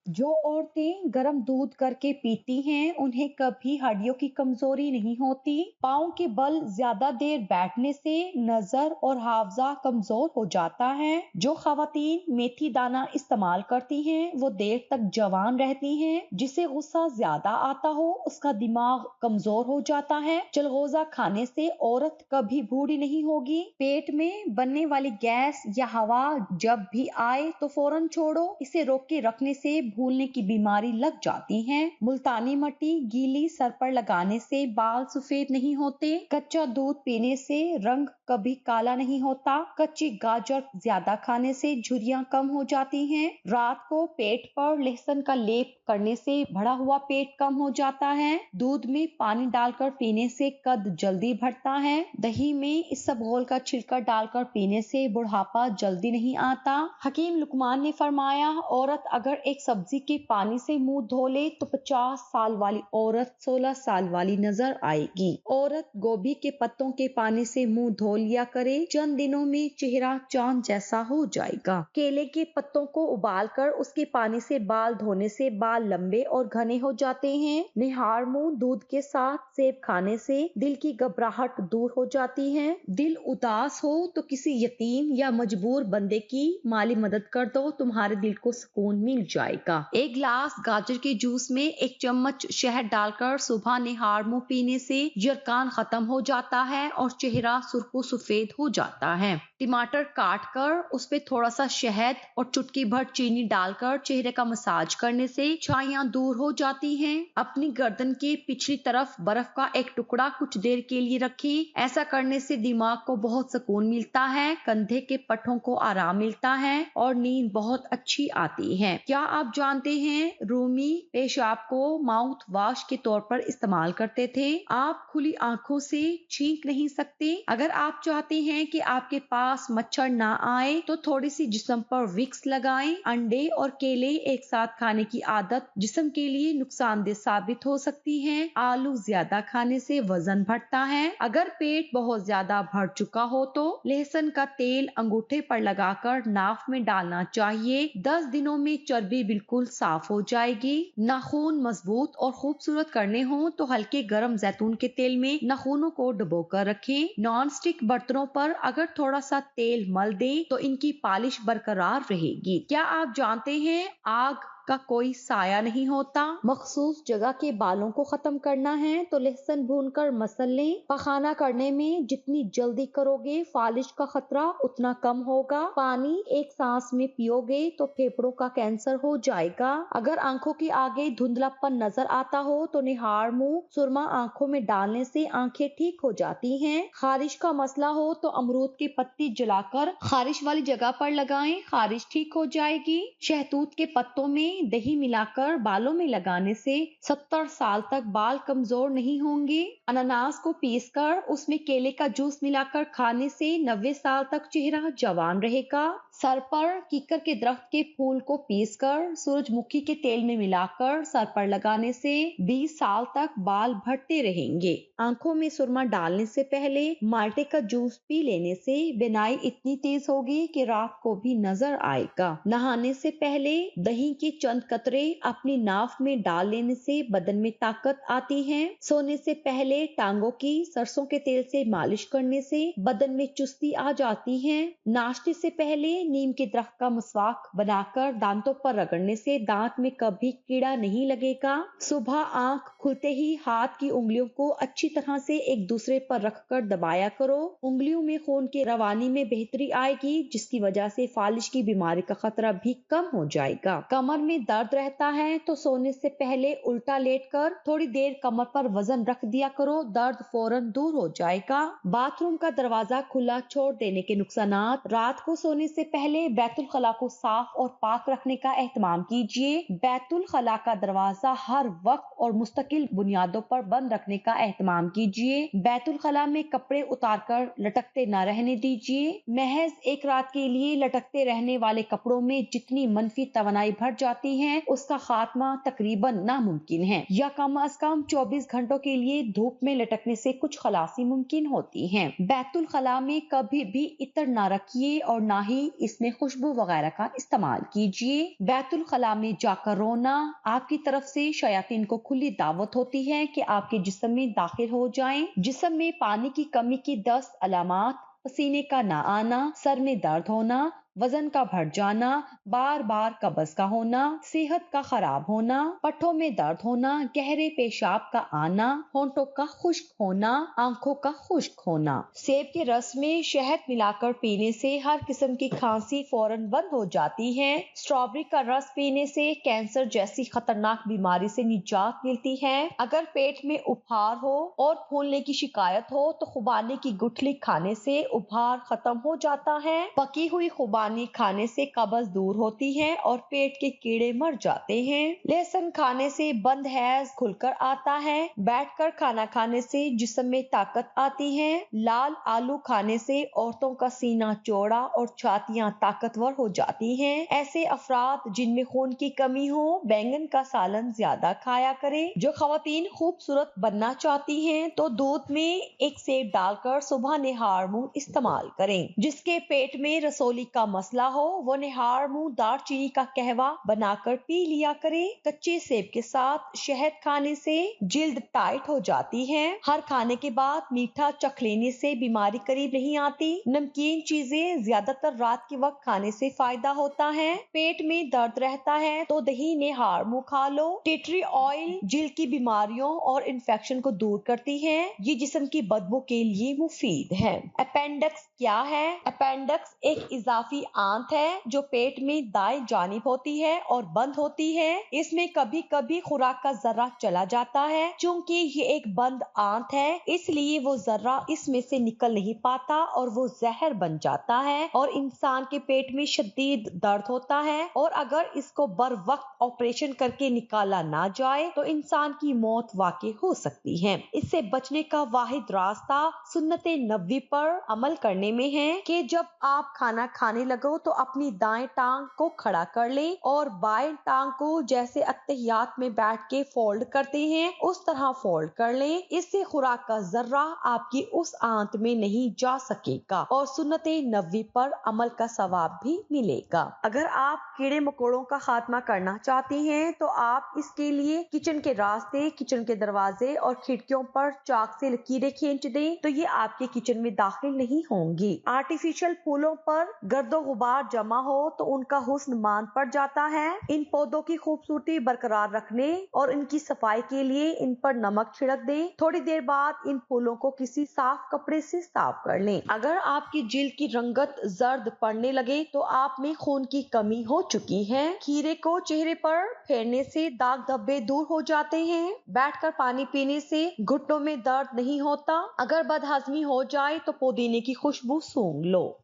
जो औरतें गर्म दूध करके पीती हैं, उन्हें कभी हड्डियों की कमजोरी नहीं होती। पाँव के बल ज्यादा देर बैठने से नजर और हावजा कमजोर हो जाता है। जो खवातीन मेथी दाना इस्तेमाल करती हैं, वो देर तक जवान रहती हैं। जिसे गुस्सा ज्यादा आता हो, उसका दिमाग कमजोर हो जाता है। चलगोजा खाने से औरत कभी बूढ़ी नहीं होगी। पेट में बनने वाली गैस या हवा जब भी आए तो फौरन छोड़ो। इसे रोक के रखने से भूलने की बीमारी लग जाती है। मुल्तानी मट्टी गीली सर पर लगाने से बाल सफेद नहीं होते। कच्चा दूध पीने से रंग कभी काला नहीं होता। कच्ची गाजर ज्यादा खाने से झुर्रियां कम हो जाती हैं। रात को पेट पर लहसुन का लेप करने से बढ़ा हुआ पेट कम हो जाता है। दूध में पानी डालकर पीने से कद जल्दी बढ़ता है। दही में इसबगोल का छिलका डालकर पीने से बुढ़ापा जल्दी नहीं आता। हकीम लुकमान ने फरमाया, औरत अगर एक सब्जी के पानी से मुंह धो ले तो 50 साल वाली औरत 16 साल वाली नजर आएगी। औरत गोभी के पत्तों के पानी से मुंह धो लिया करे, चंद दिनों में चेहरा चांद जैसा हो जाएगा। केले के पत्तों को उबालकर उसके पानी से बाल धोने से बाल लंबे और घने हो जाते हैं। निहार मुंह दूध के साथ सेब खाने से दिल की घबराहट दूर हो जाती है। दिल उदास हो तो किसी यतीम या मजबूर बंदे की माली मदद कर दो, तुम्हारे दिल को सुकून मिल जाएगा। एक गिलास गाजर के जूस में 1 चम्मच शहद डालकर सुबह निहार मुंह पीने से यरकान खत्म हो जाता है और चेहरा सुर्खो सफेद हो जाता है। टमाटर काट कर उस पे थोड़ा सा शहद और चुटकी भर चीनी डालकर चेहरे का मसाज करने से छाइयां दूर हो जाती हैं। अपनी गर्दन के पिछली तरफ बर्फ का एक टुकड़ा कुछ देर के लिए रखें। ऐसा करने से दिमाग को बहुत सुकून मिलता है, कंधे के पट्टों को आराम मिलता है और नींद बहुत अच्छी आती है। क्या आप जानते हैं रूमी पेशाब को माउथ वॉश के तौर पर इस्तेमाल करते थे। आप खुली आंखों से छींक नहीं सकते। अगर आप चाहते हैं कि आपके पास मच्छर ना आए तो थोड़ी सी जिस्म पर विक्स लगाएं। अंडे और केले एक साथ खाने की आदत जिस्म के लिए नुकसानदेह साबित हो सकती है। आलू ज्यादा खाने से वजन बढ़ता है। अगर पेट बहुत ज्यादा भर चुका हो तो लहसुन का तेल अंगूठे पर लगाकर नाक में डालना चाहिए। 10 दिनों में चर्बी बिल्कुल साफ हो जाएगी। नाखून मजबूत और खूबसूरत करने हो तो हल्के गर्म जैतून के तेल में नाखूनों को डुबोकर रखें। नॉन स्टिक बर्तनों पर अगर थोड़ा सा तेल मल दें तो इनकी पॉलिश बरकरार रहेगी। क्या आप जानते हैं आग का कोई साया नहीं होता। मखसूस जगह के बालों को खत्म करना है तो लहसुन भूनकर मसल लें। पखाना करने में जितनी जल्दी करोगे फालिश का खतरा उतना कम होगा। पानी एक सांस में पियोगे तो फेफड़ों का कैंसर हो जाएगा। अगर आंखों के आगे धुंधलापन नजर आता हो तो निहार मुंह सुरमा आंखों में डालने से आंखें ठीक हो जाती हैं। खारिश का मसला हो तो अमरूद की पत्ती जलाकर खारिश वाली जगह पर लगाएं, खारिश ठीक हो जाएगी। शहतूत के पत्तों में दही मिलाकर बालों में लगाने से 70 साल तक बाल कमजोर नहीं होंगे। अनानास को पीसकर उसमें केले का जूस मिलाकर खाने से 90 साल तक चेहरा जवान रहेगा। सर पर कीकर के दरख्त के फूल को पीसकर सूरजमुखी के तेल में मिलाकर सर पर लगाने से 20 साल तक बाल बढ़ते रहेंगे। आंखों में सुरमा डालने से पहले माल्टे का जूस पी लेने से बिनाई इतनी तेज होगी कि रात को भी नजर आएगा। नहाने से पहले दही के चंद कतरे अपनी नाफ में डाल लेने से बदन में ताकत आती है। सोने से पहले टांगों की सरसों के तेल से मालिश करने से बदन में चुस्ती आ जाती है। नाश्ते से पहले नीम के दरख्त का मसवाक बनाकर दांतों पर रगड़ने से दांत में कभी कीड़ा नहीं लगेगा। सुबह आंख खुलते ही हाथ की उंगलियों को अच्छी तरह से एक दूसरे पर रखकर दबाया करो। उंगलियों में खून की रवानी में बेहतरी आएगी, जिसकी वजह से फालिश की बीमारी का खतरा भी कम हो जाएगा। कमर में दर्द रहता है तो सोने से पहले उल्टा लेटकर थोड़ी देर कमर पर वजन रख दिया करो, दर्द फौरन दूर हो जाएगा। बाथरूम का दरवाजा खुला छोड़ देने के नुकसानात। रात को सोने से पहले बैतुल खला को साफ और पाक रखने का एहतमाम कीजिए। बैतुल खला का दरवाजा हर वक्त और मुस्तकिल बुनियादों पर बंद रखने का एहतमाम कीजिए। बैतुल खला में कपड़े उतारकर लटकते न रहने दीजिए। महज एक रात के लिए लटकते रहने वाले कपड़ों में जितनी मनफी तवानाई भर जाती जाती हैं, उसका खात्मा तकरीबन नामुमकिन है, या कम अज कम 24 घंटों के लिए धूप में लटकने से कुछ खलासी मुमकिन होती है। बैतुल खला में कभी भी इत्र ना रखिए और ना ही इसमें खुशबू वगैरह का इस्तेमाल कीजिए। बैतुल खला में जाकर रोना आपकी तरफ से शयातीन को खुली दावत होती है कि आपके जिस्म में दाखिल हो जाएं। जिस्म में पानी की कमी की 10 अलामात: पसीने का ना आना, सर में दर्द होना, वजन का बढ़ जाना, बार बार कब्ज का होना, सेहत का खराब होना, पट्टों में दर्द होना, गहरे पेशाब का आना, होंठों का खुश्क होना, आंखों का खुश्क होना। सेब के रस में शहद मिलाकर पीने से हर किस्म की खांसी फौरन बंद हो जाती है। स्ट्रॉबेरी का रस पीने से कैंसर जैसी खतरनाक बीमारी से निजात मिलती है। अगर पेट में उभार हो और फूलने की शिकायत हो तो खुबानी की गुठली खाने से उभार खत्म हो जाता है। पकी हुई खुबानी खाने से कब्ज दूर होती है और पेट के कीड़े मर जाते हैं। लहसुन खाने से बंद हैज खुलकर आता है। बैठकर खाना खाने से जिस्म में ताकत आती है। लाल आलू खाने से औरतों का सीना चौड़ा और छातियां ताकतवर हो जाती हैं। ऐसे अफराद जिनमें खून की कमी हो बैंगन का सालन ज्यादा खाया करें। जो खवातीन खूबसूरत बनना चाहती हैं तो दूध में एक सेब डालकर सुबह निहार मुंह इस्तेमाल करें। जिसके पेट में रसोली का मसला हो वो निहार मुंह दालचीनी का कहवा बनाकर पी लिया करे। कच्चे सेब के साथ शहद खाने से जिल्द टाइट हो जाती है। हर खाने के बाद मीठा चख लेने से बीमारी करीब नहीं आती। नमकीन चीजें ज्यादातर रात के वक्त खाने से फायदा होता है। पेट में दर्द रहता है तो दही निहार मुंह खा लो। टी ट्री ऑयल जिल्द की बीमारियों और इन्फेक्शन को दूर करती है। ये जिस्म की बदबू के लिए मुफीद है। अपेंडिक्स क्या है? अपेंडिक्स एक इजाफी आंत है जो पेट में दाएं जानिब होती है और बंद होती है। इसमें कभी कभी खुराक का जर्रा चला जाता है। चूंकि ये एक बंद आंत है इसलिए वो जर्रा इसमें से निकल नहीं पाता और वो जहर बन जाता है और इंसान के पेट में शदीद दर्द होता है। और अगर इसको बर वक्त ऑपरेशन करके निकाला ना जाए तो इंसान की मौत वाकई हो सकती है। इससे बचने का वाहिद रास्ता सुन्नते नबवी पर अमल करने में है कि जब आप खाना खाने लगो तो अपनी दाएं टांग को खड़ा कर ले और बाएं टांग को जैसे अत्तहियात में बैठ के फोल्ड करते हैं उस तरह फोल्ड कर ले। इससे खुराक का जर्रा आपकी उस आंत में नहीं जा सकेगा और सुन्नते नबवी पर अमल का सवाब भी मिलेगा। अगर आप कीड़े मकोड़ों का खात्मा करना चाहते हैं तो आप इसके लिए किचन के रास्ते, किचन के दरवाजे और खिड़कियों पर चाक से लकीरें खींच दें तो ये आपके किचन में दाखिल नहीं होंगी। आर्टिफिशियल फूलों पर गर्दो गुबार जमा हो तो उनका हुस्न मान पड़ जाता है। इन पौधों की खूबसूरती बरकरार रखने और इनकी सफाई के लिए इन पर नमक छिड़क दें। थोड़ी देर बाद इन फूलों को किसी साफ कपड़े से साफ कर लें। अगर आपकी जिल्द की रंगत जर्द पड़ने लगे तो आप में खून की कमी हो चुकी है। खीरे को चेहरे पर फेरने से दाग धब्बे दूर हो जाते हैं। बैठकर पानी पीने से घुटनों में दर्द नहीं होता। अगर बदहजमी हो जाए तो पुदीने की खुशबू सूंघ लो।